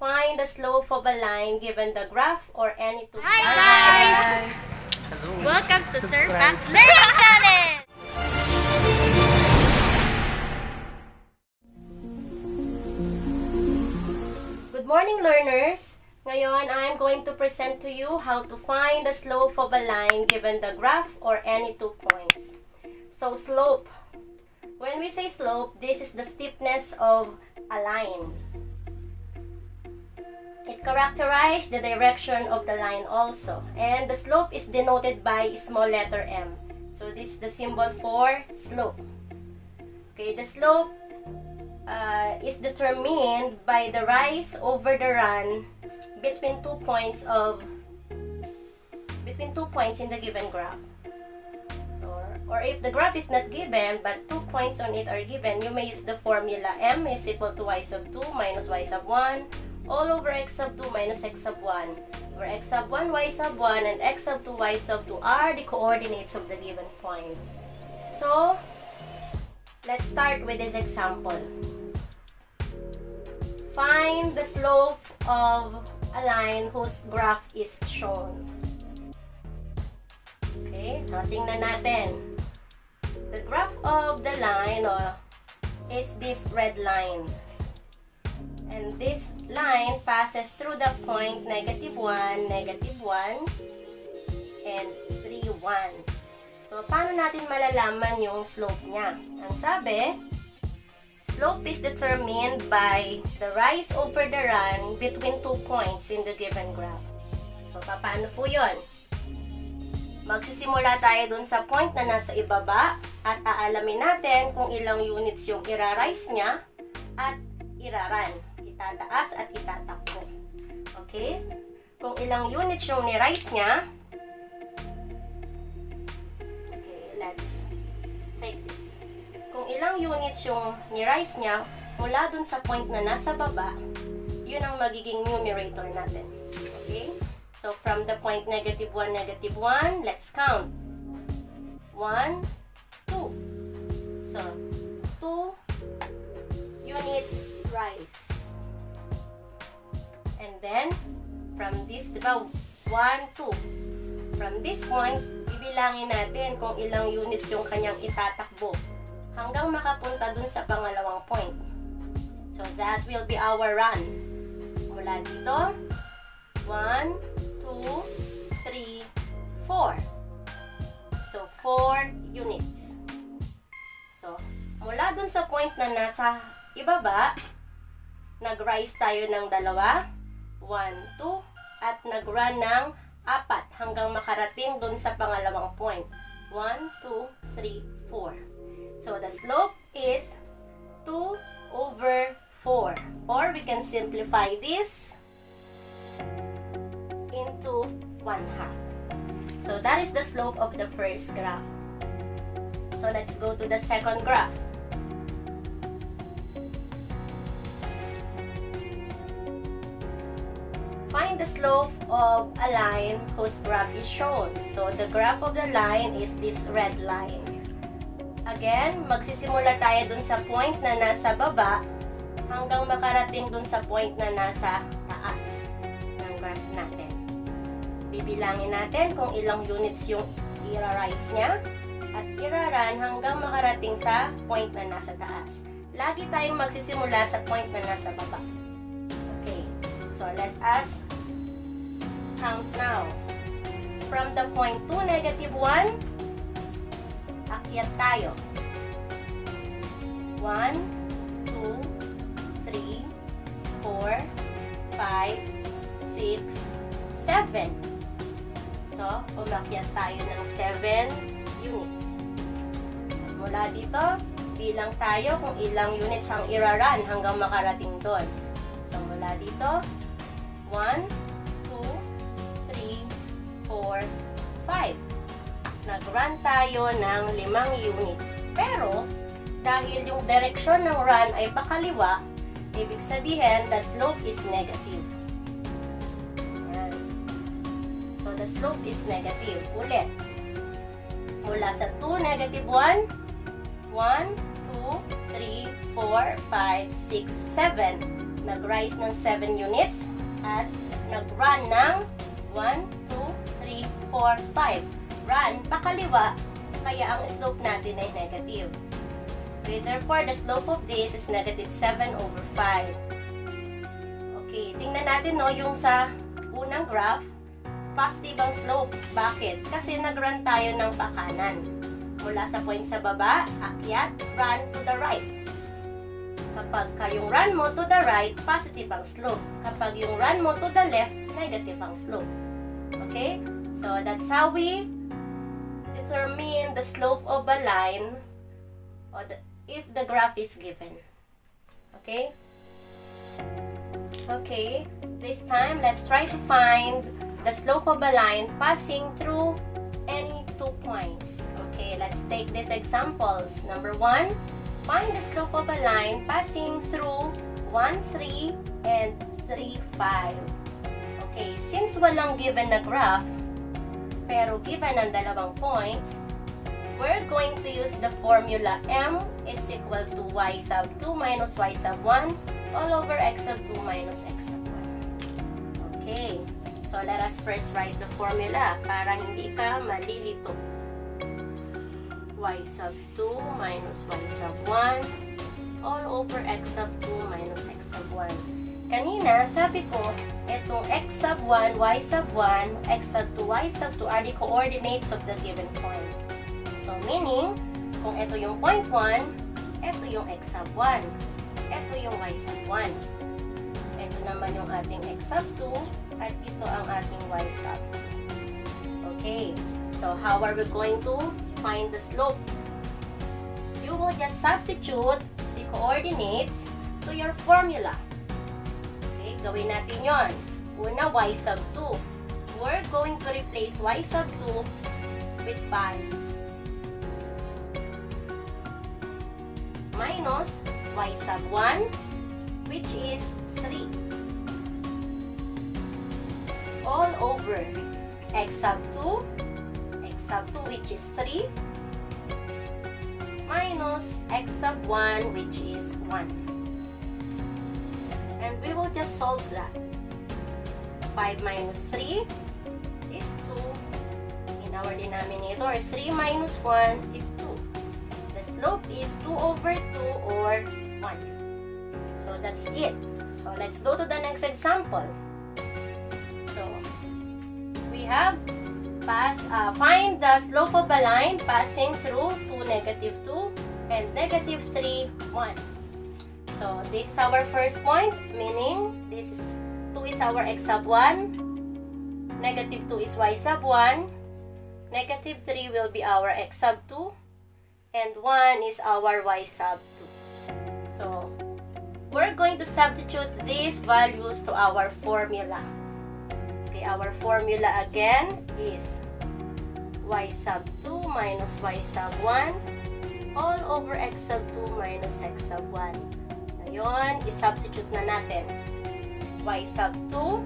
find the slope of a line given the graph or any two. Hi guys! Hello. Welcome to Sir Pac's Learning Channel! Good morning, learners! Ngayon, I'm going to present to you how to find the slope of a line given the graph or any 2 points. So, slope. When we say slope, this is the steepness of a line. It characterizes the direction of the line also. And the slope is denoted by small letter m. So, this is the symbol for slope. Okay, the slope is determined by the rise over the run between 2 points in the given graph. Or if the graph is not given but 2 points on it are given, you may use the formula m is equal to y sub 2 minus y sub 1 all over x sub 2 minus x sub 1, where x sub 1, y sub 1, and x sub 2, y sub 2 are the coordinates of the given point. So, let's start with this example. Find the slope of a line whose graph is shown. Okay, so tingnan natin. The graph of the line is this red line. And this line passes through the point -1, -1, and 3, 1. So, paano natin malalaman yung slope niya? Ang sabi, slope is determined by the rise over the run between 2 points in the given graph. So, paano po yun? Magsisimula tayo dun sa point na nasa ibaba at aalamin natin kung ilang units yung ira-rise niya at ira-run. Itataas at itatakbo. Okay? Kung ilang units yung ni-rise niya, okay, let's take this. Kung ilang units yung ni-rise niya mula dun sa point na nasa baba, yun ang magiging numerator natin. Okay? So, from the point -1, -1, let's count. 1, 2. So, 2 units rise. And then, from this, diba, 1, 2. From this point, bibilangin natin kung ilang units yung kanyang itatakbo hanggang makapunta dun sa pangalawang point. So, that will be our run. Mula dito, 1, 2, 3, 4. So, 4 units. So, mula dun sa point na nasa ibaba, nag-rise tayo ng 2, 1, 2, at nag-run ng 4 hanggang makarating dun sa pangalawang point. 1, 2, 3, 4. So, the slope is 2 over 4. Or we can simplify this into 1/2. So, that is the slope of the first graph. So, let's go to the second graph. Find the slope of a line whose graph is shown. So, the graph of the line is this red line. Again, magsisimula tayo dun sa point na nasa baba hanggang makarating dun sa point na nasa taas ng graph natin. Bibilangin natin kung ilang units yung ira-rise niya at ira-run hanggang makarating sa point na nasa taas. Lagi tayong magsisimula sa point na nasa baba. Okay, so let us count now. From the point 2, -1, akyat tayo. 1, 2, 3, 4, 5, 6, 7. So, umakyat tayo ng 7 units. Mula dito, bilang tayo kung ilang units ang ira-run hanggang makarating doon. So, mula dito, 1, 2, 3, 4, 5. Nag-run tayo ng 5 units. Pero, dahil yung direksyon ng run ay pakaliwa, ibig sabihin, the slope is negative. So, the slope is negative. Ulit. Mula sa 2, -1, 1, 2, 3, 4, 5, 6, 7. nag-rise ng 7 units at nag-run ng 1, 2, 3, 4, 5. Run pakaliwa, kaya ang slope natin ay negative. Okay, therefore, the slope of this is negative 7 over 5. Okay, tingnan natin no, yung sa unang graph, positive ang slope. Bakit? Kasi nag-run tayo ng pakanan. Mula sa point sa baba, akyat, run to the right. Kapag yung run mo to the right, positive ang slope. Kapag yung run mo to the left, negative ang slope. Okay? So, that's how we determine the slope of a line if the graph is given. Okay? Okay, this time, let's try to find the slope of a line passing through any 2 points. Okay, let's take these examples. Number 1, find the slope of a line passing through 1, 3, and 3, 5. Okay, since walang given na graph, pero given ang dalawang points, we're going to use the formula m is equal to y sub 2 minus y sub 1 all over x sub 2 minus x sub 1. Okay, so let us first write the formula para hindi ka malilito. Y sub 2 minus y sub 1 all over x sub 2 minus x sub 1. Kanina, sabi ko, itong x sub 1, y sub 1, x sub 2, y sub 2 are the coordinates of the given point. So, meaning, kung ito yung point 1, ito yung x sub 1. Ito yung y sub 1. Ito naman yung ating x sub 2 at ito ang ating y sub. Okay, so how are we going to find the slope? You will just substitute the coordinates to your formula. Okay, gawin natin yon. Una, y sub 2. We're going to replace y sub 2 with 5. Minus y sub 1, which is 3. All over x sub 2, which is 3, minus x sub 1, which is 1. And we will just solve that. 5 minus 3 is 2. In our denominator, 3 minus 1 is 2. Slope is 2 over 2 or 1. So that's it. So let's go to the next example. So we have find the slope of a line passing through 2, negative 2 and negative 3, 1. So this is our first point, meaning this is 2 is our x sub 1, negative 2 is y sub 1, negative 3 will be our x sub 2, and 1 is our y sub 2. So, we're going to substitute these values to our formula. Okay, our formula again is y sub 2 minus y sub 1 all over x sub 2 minus x sub 1. Ngayon, isubstitute na natin. Y sub 2,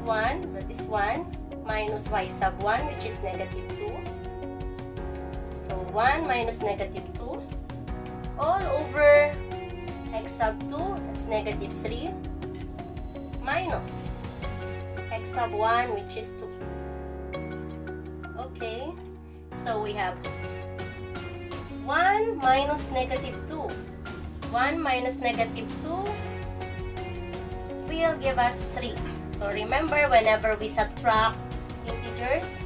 1, that is 1, minus y sub 1, which is negative 2. So, 1 minus negative 2 all over x sub 2, that's negative 3, minus x sub 1, which is 2. Okay, so we have 1 minus negative 2. 1 minus negative 2 will give us 3. So, remember, whenever we subtract integers,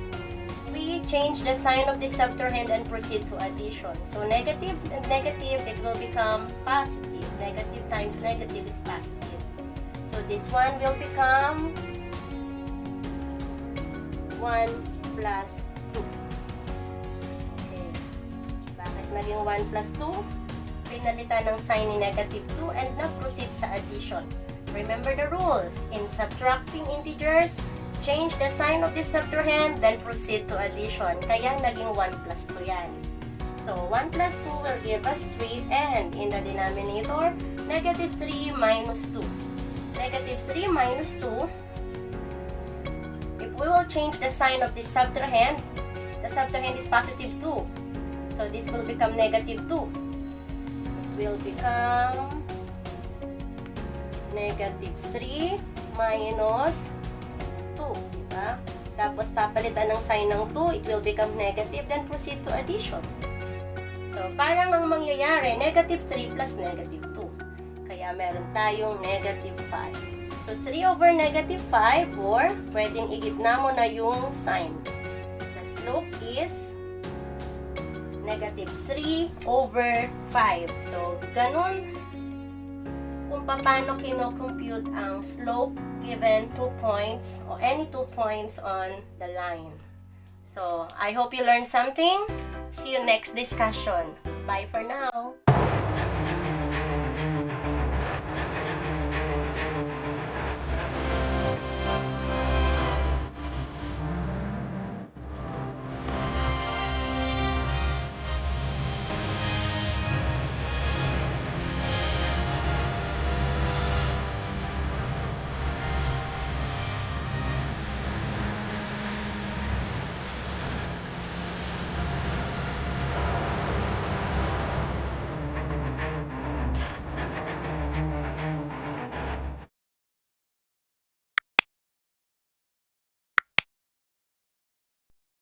we change the sign of the subtrahend and proceed to addition. So, negative and negative, it will become positive. Negative times negative is positive. So, this one will become 1 plus 2. Okay. Bakit naging 1 plus 2? Pinalitan ng sign ni negative 2 and na-proceed sa addition. Remember the rules. In subtracting integers, change the sign of the subtrahend, then proceed to addition. Kaya naging 1 plus 2 yan. So, 1 plus 2 will give us 3, and in the denominator, negative 3 minus 2. Negative 3 minus 2, if we will change the sign of the subtrahend is positive 2. So, this will become negative 2. It will become negative 3 minus 2, diba? Tapos papalitan ng sign ng 2, it will become negative, then proceed to addition. So, parang ang mangyayari, negative 3 plus negative 2. Kaya meron tayong negative 5. So, 3 over negative 5, or pwedeng igitna mo na yung sign. The slope is negative 3 over 5. So, ganun kung paano kino-compute ang slope given 2 points or any 2 points on the line. So, I hope you learned something. See you next discussion. Bye for now.